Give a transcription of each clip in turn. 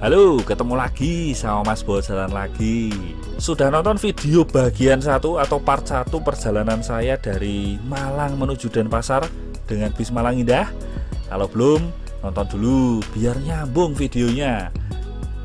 Halo, ketemu lagi sama Mas Bo Jalan lagi. Sudah nonton video bagian 1 atau part 1 perjalanan saya dari Malang menuju Denpasar dengan bis Malang Indah? Kalau belum, nonton dulu biar nyambung videonya.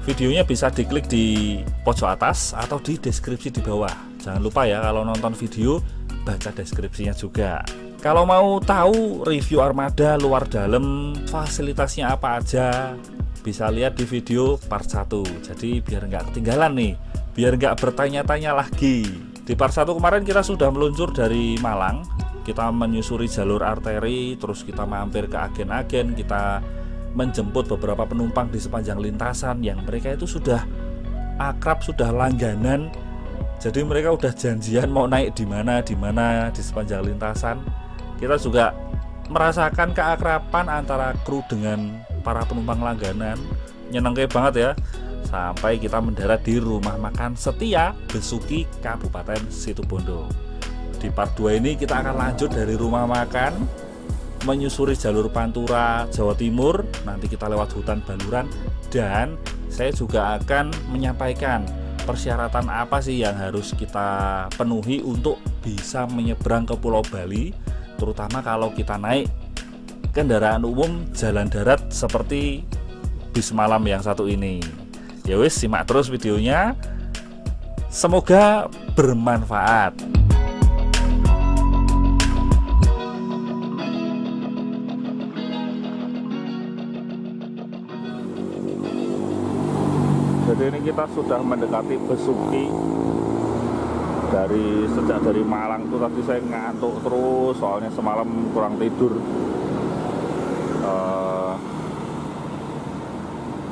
Videonya bisa diklik di pojok atas atau di deskripsi di bawah. Jangan lupa ya, kalau nonton video baca deskripsinya juga. Kalau mau tahu review armada luar dalam, fasilitasnya apa aja, bisa lihat di video part 1. Jadi biar nggak ketinggalan nih, biar nggak bertanya-tanya lagi. Di part 1 kemarin kita sudah meluncur dari Malang, kita menyusuri jalur arteri, terus kita mampir ke agen-agen, kita menjemput beberapa penumpang di sepanjang lintasan yang mereka itu sudah akrab, sudah langganan. Jadi mereka udah janjian mau naik di mana di sepanjang lintasan. Kita juga merasakan keakraban antara kru dengan para penumpang langganan. Nyenengke banget ya. Sampai kita mendarat di rumah makan Setia Besuki, Kabupaten Situbondo. Di part 2 ini kita akan lanjut dari rumah makan, menyusuri jalur Pantura, Jawa Timur. Nanti kita lewat hutan Baluran. Dan saya juga akan menyampaikan persyaratan apa sih yang harus kita penuhi untuk bisa menyeberang ke Pulau Bali, terutama kalau kita naik kendaraan umum jalan darat seperti bis malam yang satu ini. Ya wis, simak terus videonya, semoga bermanfaat. Jadi ini kita sudah mendekati Besuki. Sejak dari Malang tuh tadi saya ngantuk terus, soalnya semalam kurang tidur.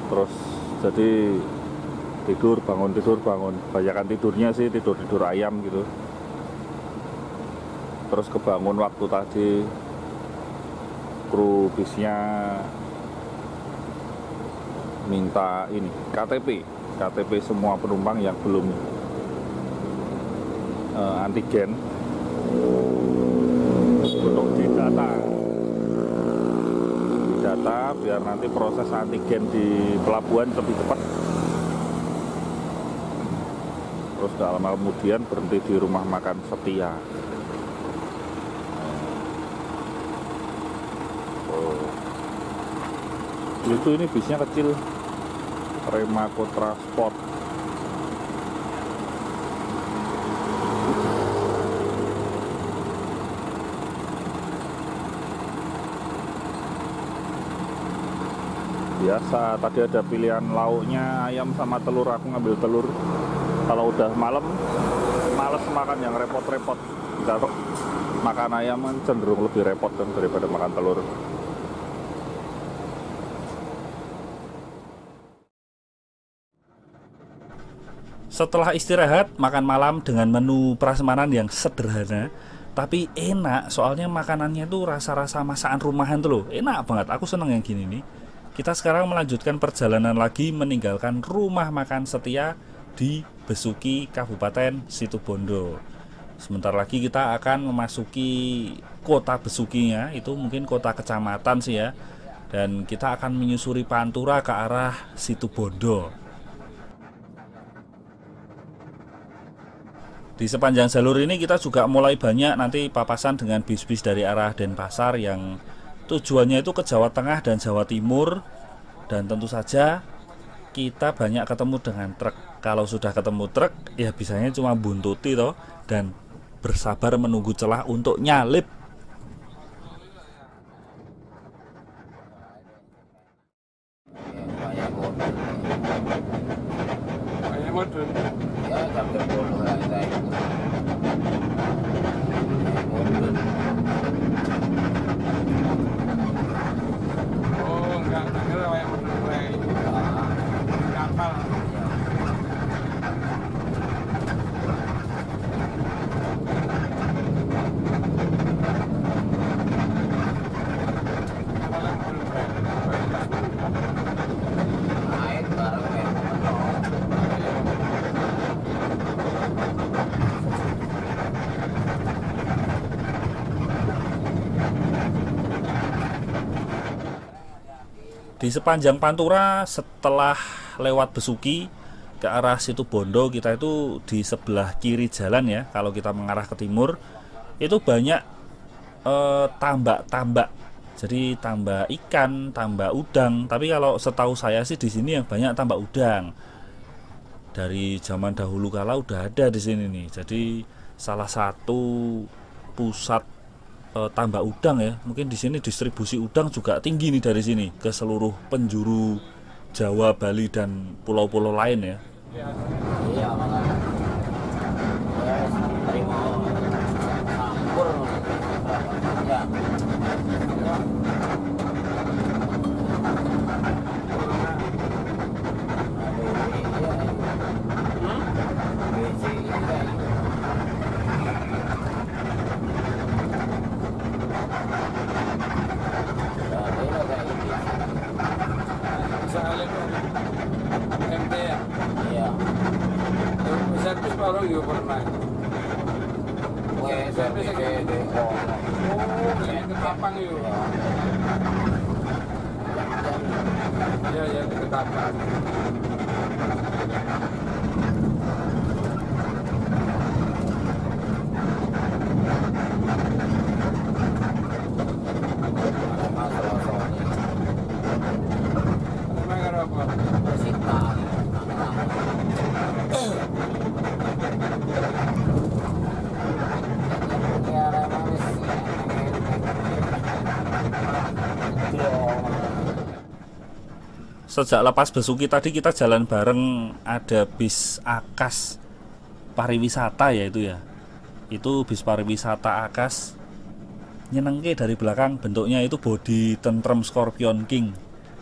Terus jadi tidur bangun, banyakan tidurnya sih tidur ayam gitu. Terus kebangun waktu tadi kru bisnya minta ini KTP semua penumpang yang belum antigen untuk didata biar nanti proses antigen di pelabuhan lebih cepat. Terus gak lama kemudian berhenti di rumah makan Setia. Itu ini bisnya kecil, Remaco Transport. Biasa tadi ada pilihan lauknya ayam sama telur, aku ngambil telur. Kalau udah malam males makan yang repot-repot, kalau makan ayam kan cenderung lebih repot kan daripada makan telur. Setelah istirahat, makan malam dengan menu prasmanan yang sederhana tapi enak, soalnya makanannya tuh rasa-rasa masakan rumahan tuh loh. Enak banget, aku seneng yang gini nih. Kita sekarang melanjutkan perjalanan lagi, meninggalkan rumah makan Setia di Besuki, Kabupaten Situbondo. Sebentar lagi kita akan memasuki kota Besukinya, itu mungkin kota kecamatan sih ya. Dan kita akan menyusuri Pantura ke arah Situbondo. Di sepanjang jalur ini kita juga mulai banyak nanti papasan dengan bis-bis dari arah Denpasar yang tujuannya itu ke Jawa Tengah dan Jawa Timur. Dan tentu saja kita banyak ketemu dengan truk. Kalau sudah ketemu truk, ya bisanya cuma buntuti toh, dan bersabar menunggu celah untuk nyalip. Di sepanjang Pantura, setelah lewat Besuki ke arah situ Bondo, kita itu di sebelah kiri jalan ya. Kalau kita mengarah ke timur itu banyak tambak-tambak. Jadi tambak ikan, tambak udang. Tapi kalau setahu saya sih di sini yang banyak tambak udang. Dari zaman dahulu kala udah ada di sini nih. Jadi salah satu pusat tambak udang ya. Mungkin di sini distribusi udang juga tinggi nih dari sini ke seluruh penjuru Jawa, Bali dan pulau-pulau lain ya. Iya, makanya. Yes, terima campur. Ya. Servis baru juga pernah. Servis yang yang Ketapang yuk. Ya yang Ketapang. Sejak lepas Besuki tadi kita jalan bareng, ada bis Akas pariwisata ya itu ya. Itu bis pariwisata Akas. Nyenengke dari belakang, bentuknya itu bodi tentrem Scorpion King.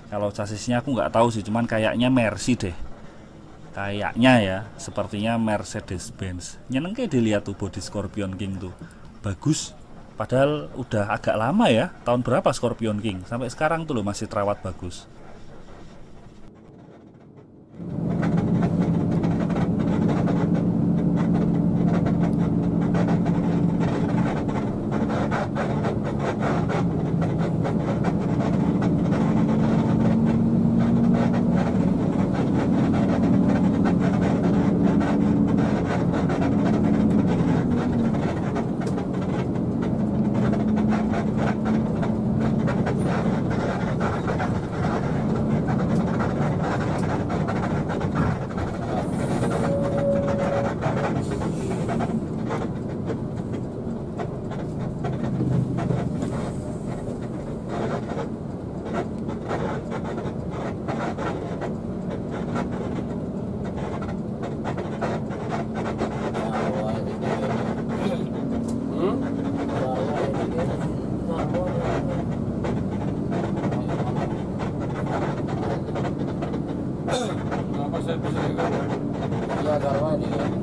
Kalau chassisnya aku nggak tahu sih, cuman kayaknya Mercy deh. Kayaknya ya, sepertinya Mercedes Benz. Nyenengke dilihat tuh bodi Scorpion King tuh. Bagus. Padahal udah agak lama ya. Tahun berapa Scorpion King? Sampai sekarang tuh loh masih terawat bagus. Apa servis juga? Iya, kalau ini.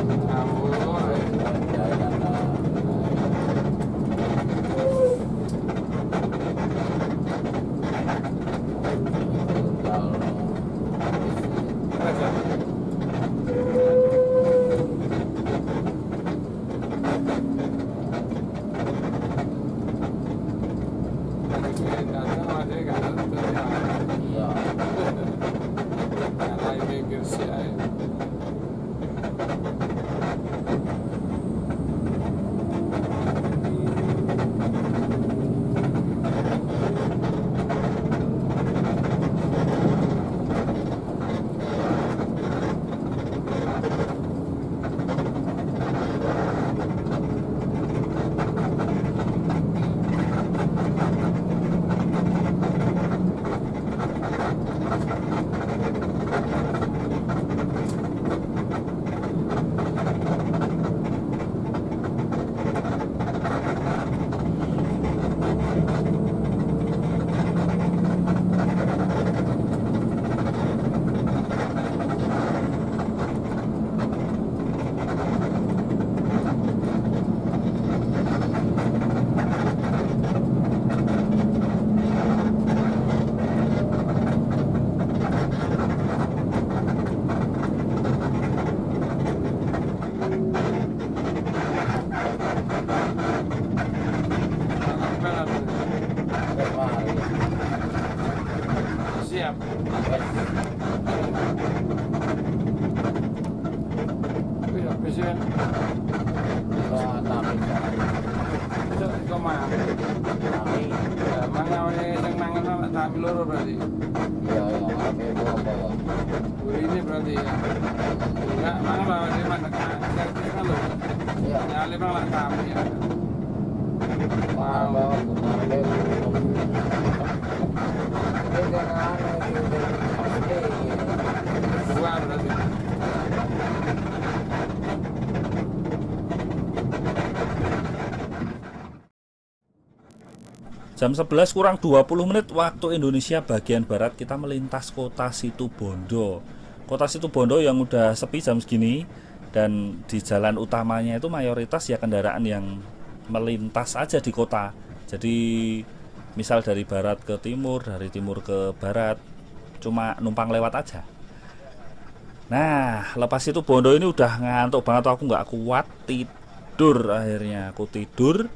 Ngawur. Siap. Iya, bisa. Bisa kemana? Ya, mana yang mangan anak tapi loro berarti. Ini berarti ya. Enggak, mana bawa di mana kan? Servis kan lo. Nyali malah kami ya. Wow. Dua berarti. Jam 11 kurang 20 menit waktu Indonesia bagian Barat, kita melintas kota Situbondo. Kota Situbondo yang udah sepi jam segini, dan di jalan utamanya itu mayoritas ya kendaraan yang melintas aja di kota. Jadi misal dari barat ke timur, dari timur ke barat, cuma numpang lewat aja. Nah, lepas itu Bondo ini udah ngantuk banget, aku nggak kuat, tidur. Akhirnya aku tidur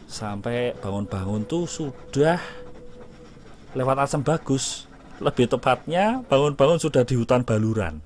sampai bangun-bangun tuh sudah lewat Asam Bagus. Lebih tepatnya bangun-bangun sudah di hutan Baluran.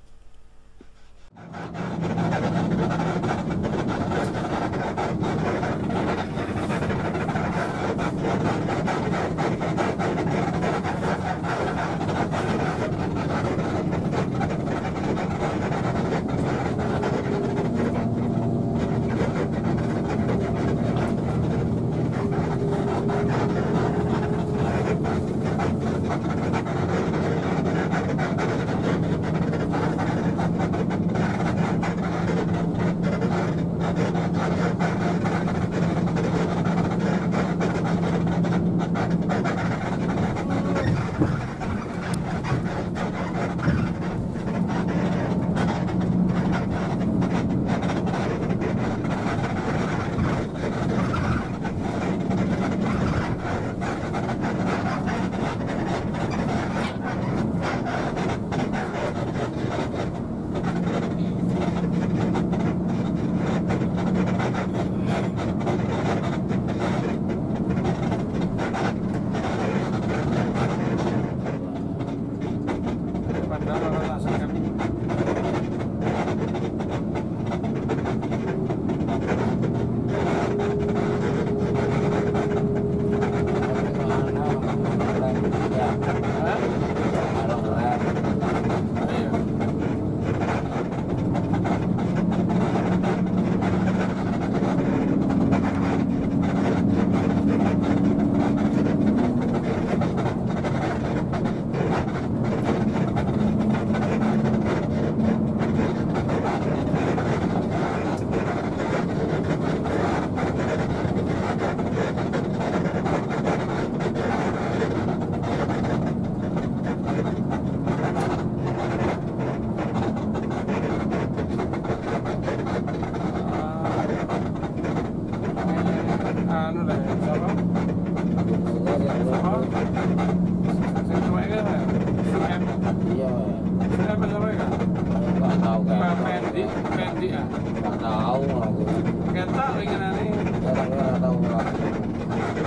Nggak tahu aku. Ketok ingin nih. Ya tapi nggak tahu aku.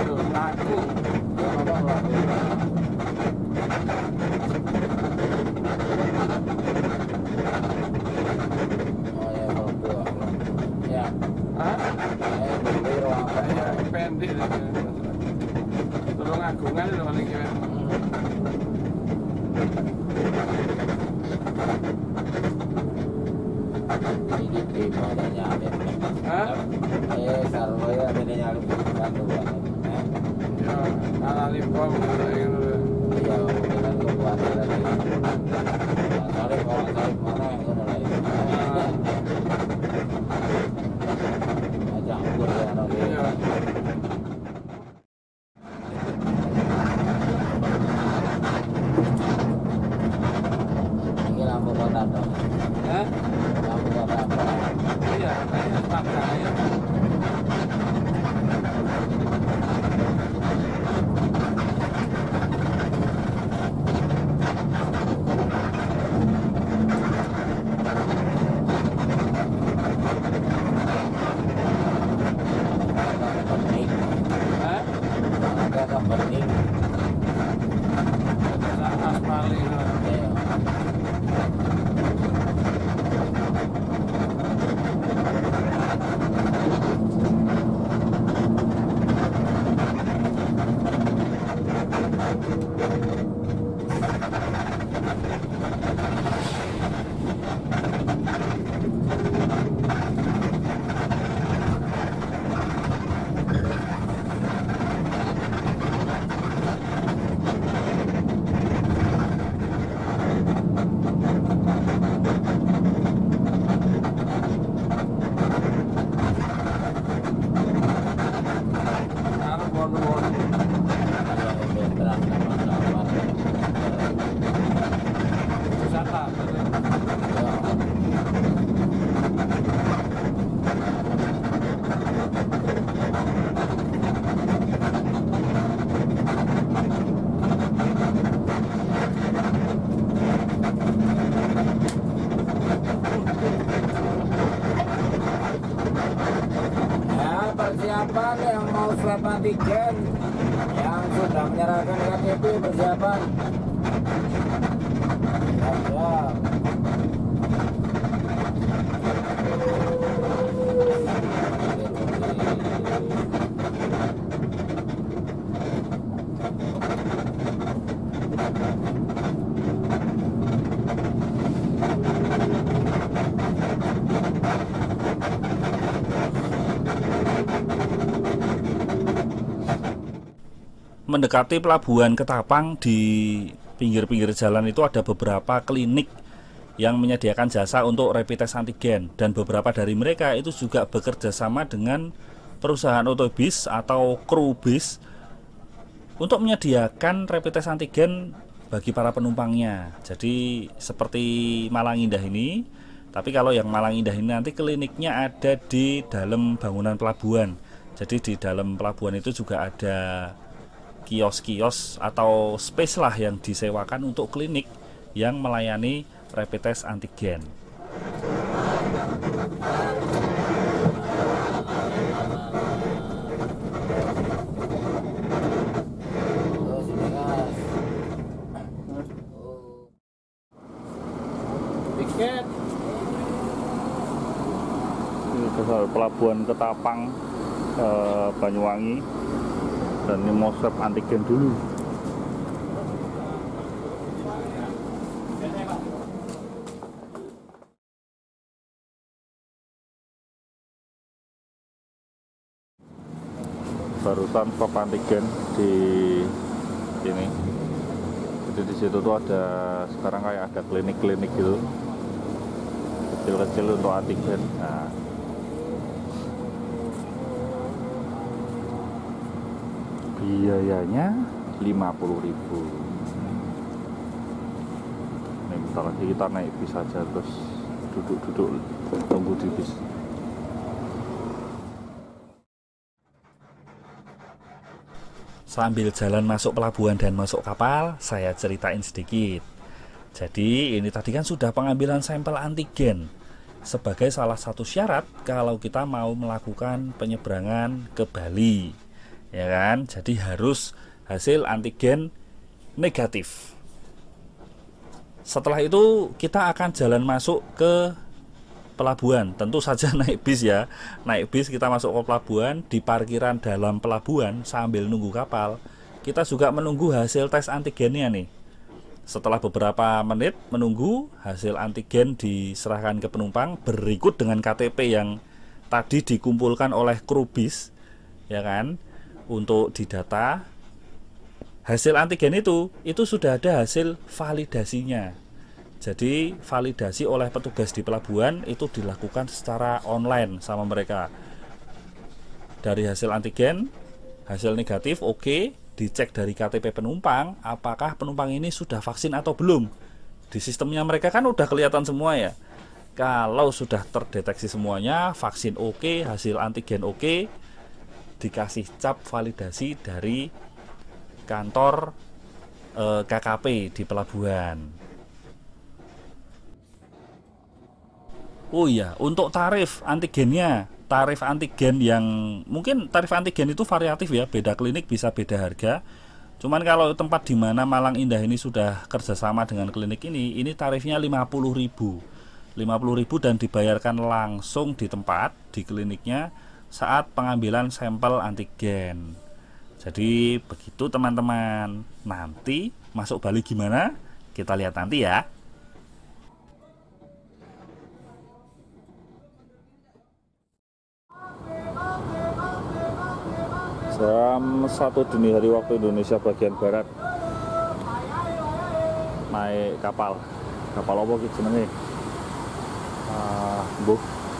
Tuh, laku. Ya apa aku? Oh ya kalau gua. Ya. Hah? Beli ruang apa ya? Ya, pendek deh. Tolong agungan itu paling kira. Ini di mana nyalip? Hah? Sarwo ya ada nyalip satu banget. Ya, ala limbom gitu. Iya, dengan kekuatan lagi. Salib kalau salib mana yang kena lagi? Campur ya nanti. Iya. Ini lampu kota dong. Hah? Lampu kota apa? Iya, kayaknya pakai ya. Bening. Hah? Ada bening. Aspal itu. Iya. Harus bon-bon. Wisata. Ya, persiapan yang mau swab antigen yang sudah menyerahkan KTP persiapan. Siap. Mendekati pelabuhan Ketapang, di pinggir-pinggir jalan itu ada beberapa klinik yang menyediakan jasa untuk rapid test antigen, dan beberapa dari mereka itu juga bekerja sama dengan perusahaan otobus atau kru bis untuk menyediakan rapid test antigen bagi para penumpangnya. Jadi seperti Malang Indah ini, tapi kalau yang Malang Indah ini nanti kliniknya ada di dalam bangunan pelabuhan. Jadi di dalam pelabuhan itu juga ada kios-kios atau space lah yang disewakan untuk klinik yang melayani rapid test antigen. Terus ini Mas. Tiket. Ini pelabuhan Ketapang, Banyuwangi, dan ini mau swab antigen dulu. Barusan swab antigen di ini. Jadi di situ tuh ada sekarang kayak ada klinik-klinik gitu, kecil-kecil untuk antigen. Nah, biayanya 50.000. Nih, bentar lagi kita naik bis aja, terus duduk-duduk tunggu di bis. Sambil jalan masuk pelabuhan dan masuk kapal, saya ceritain sedikit. Jadi ini tadi kan sudah pengambilan sampel antigen. sebagai salah satu syarat kalau kita mau melakukan penyeberangan ke Bali, ya kan? Jadi harus hasil antigen negatif. Setelah itu kita akan jalan masuk ke pelabuhan, tentu saja naik bis ya. Naik bis kita masuk ke pelabuhan, di parkiran dalam pelabuhan sambil nunggu kapal. Kita juga menunggu hasil tes antigennya nih. Setelah beberapa menit menunggu, hasil antigen diserahkan ke penumpang berikut dengan KTP yang tadi dikumpulkan oleh kru bis, ya kan, untuk didata. Hasil antigen itu sudah ada hasil validasinya. Jadi validasi oleh petugas di pelabuhan itu dilakukan secara online sama mereka. Dari hasil antigen, hasil negatif oke, dicek dari KTP penumpang, apakah penumpang ini sudah vaksin atau belum. Di sistemnya mereka kan udah kelihatan semua ya. Kalau sudah terdeteksi semuanya, vaksin oke, hasil antigen oke, dikasih cap validasi dari kantor KKP di pelabuhan. Oh iya, untuk tarif antigennya, tarif antigen yang mungkin tarif antigen itu variatif ya, beda klinik bisa beda harga. Cuman kalau tempat di mana Malang Indah ini sudah kerjasama dengan klinik ini tarifnya 50.000 dan dibayarkan langsung di tempat di kliniknya saat pengambilan sampel antigen. Jadi begitu teman-teman. Nanti masuk Bali gimana? Kita lihat nanti ya. Jam 1 dini hari waktu Indonesia bagian barat. Naik kapal. Kapal apa gitu jenenge?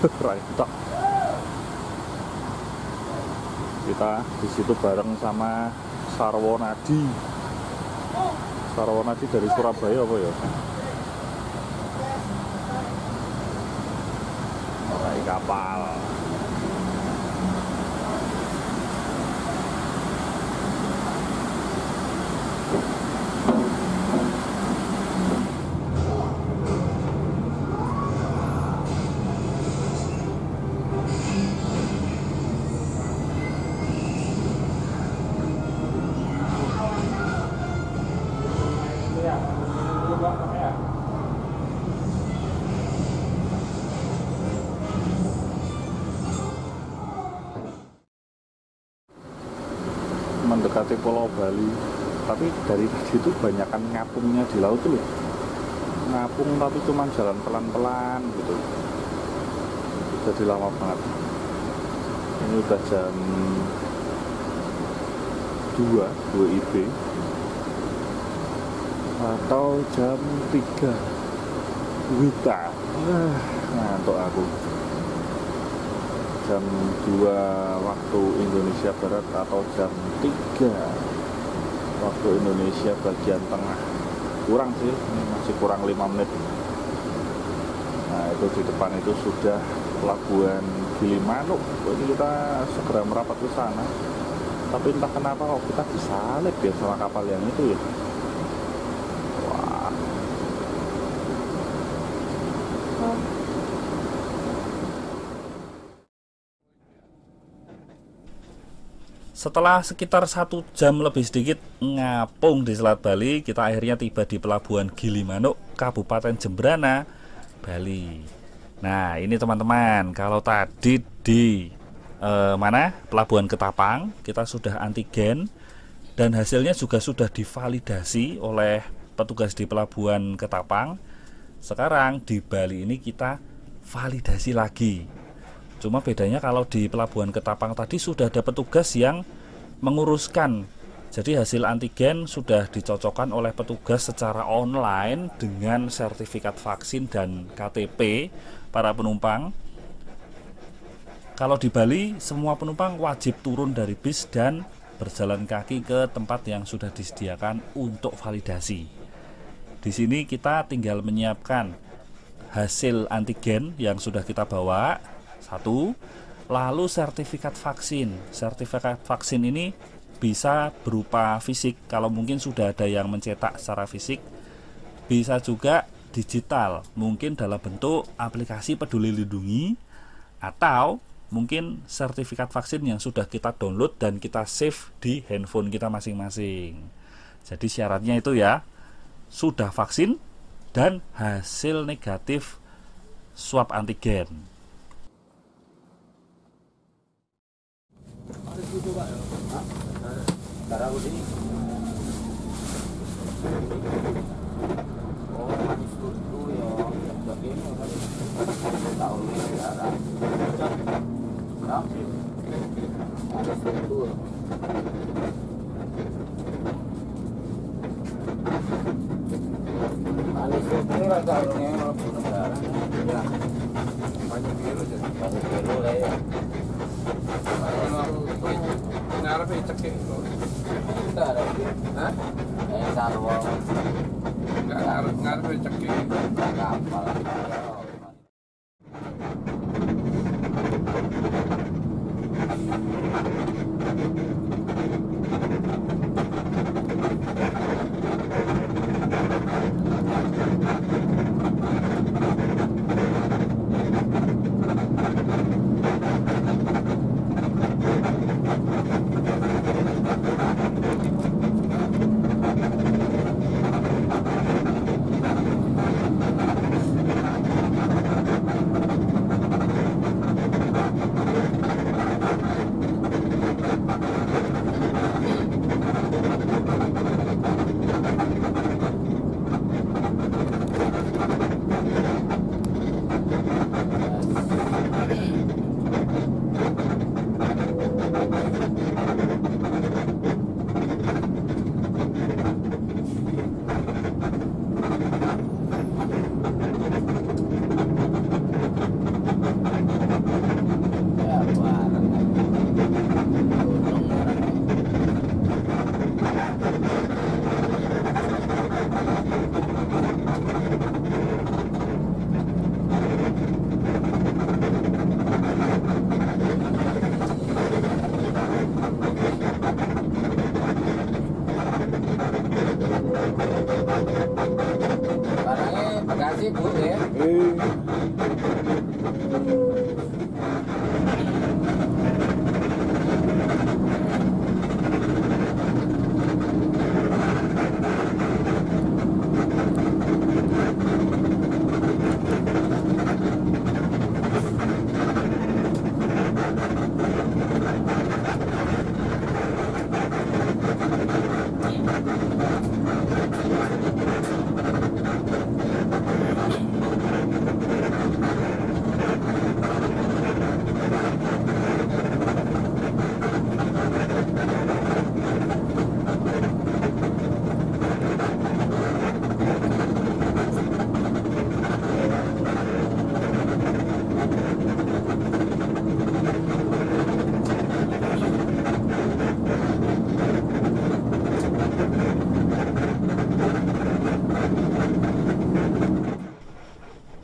Raitok. Kita di situ bareng sama Sarwonadi. Sarwonadi dari Surabaya apa ya? Naik kapal. Mendekati Pulau Bali, tapi dari tadi itu banyakan ngapungnya di laut tuh loh. Ngapung tapi cuma jalan pelan-pelan gitu. Jadi lama banget. Ini udah jam 2 IB atau jam 3 WITA. Ngantuk aku. Jam 2 waktu Indonesia Barat atau jam 3 waktu Indonesia bagian tengah. Kurang sih, ini masih kurang 5 menit. Nah itu di depan itu sudah pelabuhan Gilimanuk. Ini kita segera merapat ke sana. Tapi entah kenapa kok kita disalib ya sama kapal yang itu ya. Wah. Setelah sekitar 1 jam lebih sedikit ngapung di Selat Bali, kita akhirnya tiba di pelabuhan Gilimanuk, Kabupaten Jembrana, Bali. Nah ini teman-teman, kalau tadi di pelabuhan Ketapang kita sudah antigen dan hasilnya juga sudah divalidasi oleh petugas di pelabuhan Ketapang. Sekarang di Bali ini kita validasi lagi. Cuma bedanya kalau di pelabuhan Ketapang tadi sudah ada petugas yang menguruskan. Jadi hasil antigen sudah dicocokkan oleh petugas secara online dengan sertifikat vaksin dan KTP para penumpang. Kalau di Bali semua penumpang wajib turun dari bis dan berjalan kaki ke tempat yang sudah disediakan untuk validasi. Di sini kita tinggal menyiapkan hasil antigen yang sudah kita bawa. 1, lalu sertifikat vaksin. Sertifikat vaksin ini bisa berupa fisik, kalau mungkin sudah ada yang mencetak secara fisik. Bisa juga digital, mungkin dalam bentuk aplikasi Peduli Lindungi atau mungkin sertifikat vaksin yang sudah kita download dan kita save di handphone kita masing-masing. Jadi syaratnya itu ya, sudah vaksin dan hasil negatif swab antigen.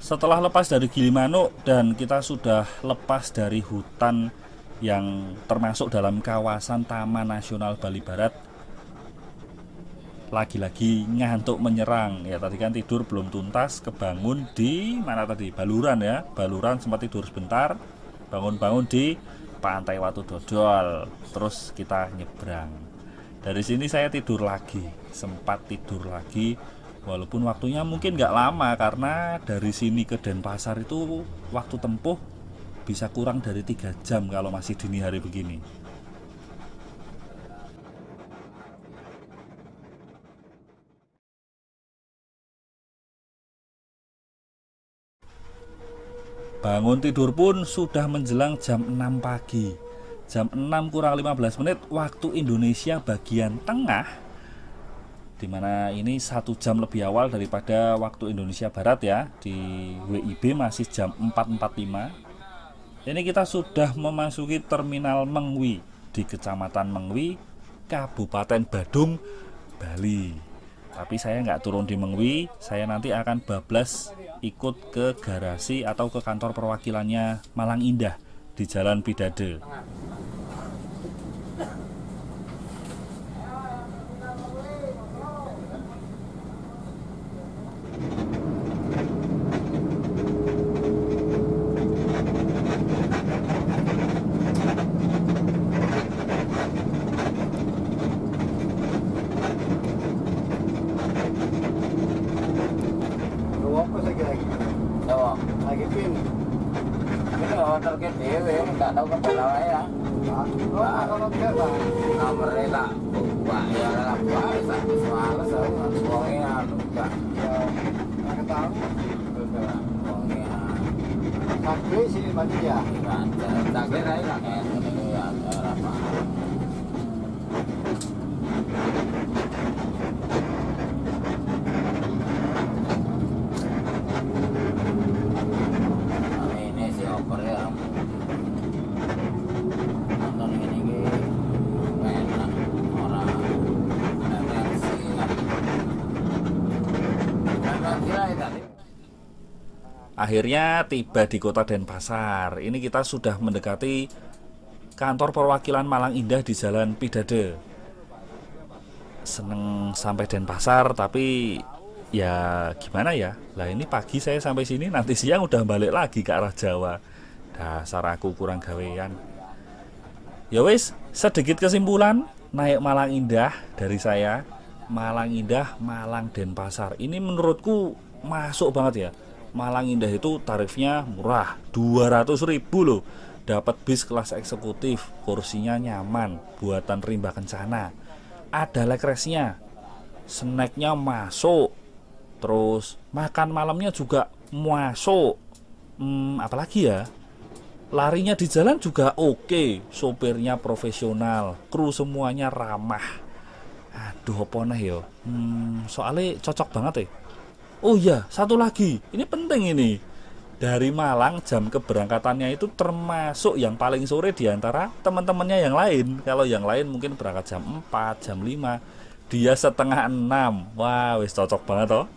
Setelah lepas dari Gilimanuk dan kita sudah lepas dari hutan yang termasuk dalam kawasan Taman Nasional Bali Barat, lagi-lagi ngantuk menyerang. Ya tadi kan tidur belum tuntas, kebangun di mana tadi? Baluran ya. Baluran sempat tidur sebentar, bangun-bangun di Pantai Watu Dodol. Terus kita nyebrang. Dari sini saya tidur lagi, sempat tidur lagi. Walaupun waktunya mungkin nggak lama karena dari sini ke Denpasar itu waktu tempuh bisa kurang dari 3 jam kalau masih dini hari begini. Bangun tidur pun sudah menjelang jam 6 pagi. Jam 6 kurang 15 menit waktu Indonesia bagian tengah, dimana ini 1 jam lebih awal daripada waktu Indonesia Barat ya. Di WIB masih jam 4.45. Ini kita sudah memasuki Terminal Mengwi di Kecamatan Mengwi, Kabupaten Badung, Bali. Tapi saya nggak turun di Mengwi, saya nanti akan bablas ikut ke garasi atau ke kantor perwakilannya Malang Indah di Jalan Pidade. dewe, nggak tahu kendala ya. Nomornya tak buka ya lah buka, sampai semalas aku ngomongnya enggak. Nggak tahu. Ngomongnya. Sakit sih banyak ya. Sakit aja lah kan, ini ya apa. Ini si oper ya. Nonton ini enak orang ada reaksi kan. Tadi. Akhirnya tiba di kota Denpasar. Ini kita sudah mendekati kantor perwakilan Malang Indah di Jalan Pidade. Seneng sampai Denpasar, tapi ya gimana ya. Lah ini pagi saya sampai sini, nanti siang udah balik lagi ke arah Jawa. Dasar aku kurang gawean. Ya wis, sedikit kesimpulan, naik Malang Indah dari saya. Malang Indah, Malang Denpasar. Ini menurutku masuk banget ya. Malang Indah itu tarifnya murah, 200.000 loh. Dapat bis kelas eksekutif, kursinya nyaman, buatan Rimba Kencana. Ada lekresnya, snacknya masuk, terus makan malamnya juga masuk. Apalagi ya, larinya di jalan juga oke, sopirnya profesional, kru semuanya ramah. Aduh apa nih yo, soalnya cocok banget ya. Oh iya, satu lagi, ini penting ini. Dari Malang jam keberangkatannya itu termasuk yang paling sore di antara teman-temannya yang lain. Kalau yang lain mungkin berangkat jam 4, jam 5, dia setengah 6. Wah, wis cocok banget toh.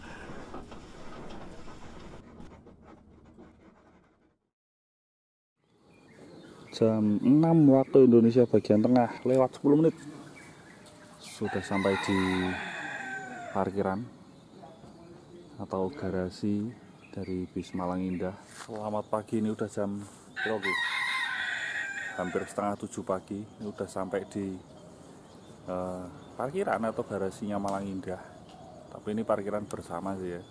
Jam 6 waktu Indonesia bagian tengah, lewat 10 menit. Sudah sampai di parkiran atau garasi dari bis Malang Indah. Selamat pagi, ini udah jam berapa? Hampir setengah 7 pagi. Ini udah sampai di parkiran atau garasinya Malang Indah. Tapi ini parkiran bersama sih ya.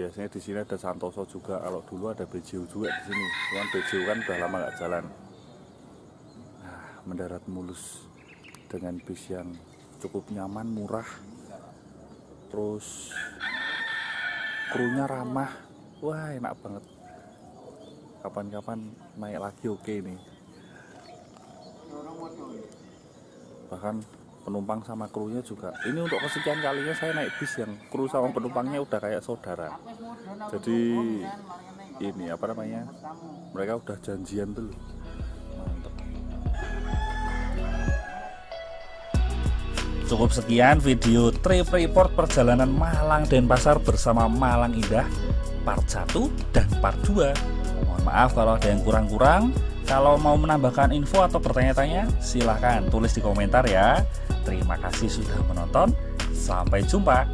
Biasanya di sini ada Santoso juga. Kalau dulu ada BJU juga di sini. Cuman BJU kan udah lama nggak jalan. Nah, mendarat mulus dengan bis yang cukup nyaman, murah. Terus krunya ramah. Wah, enak banget. Kapan-kapan naik lagi oke nih. Bahkan penumpang sama krunya juga. Ini untuk kesekian kalinya saya naik bis yang kru sama penumpangnya udah kayak saudara. Jadi ini apa namanya? Mereka udah janjian dulu. Mantap. Cukup sekian video trip report perjalanan Malang Denpasar bersama Malang Indah part 1 dan part 2. Mohon maaf kalau ada yang kurang-kurang. Kalau mau menambahkan info atau bertanya-tanya, silahkan tulis di komentar ya. Terima kasih sudah menonton. Sampai jumpa.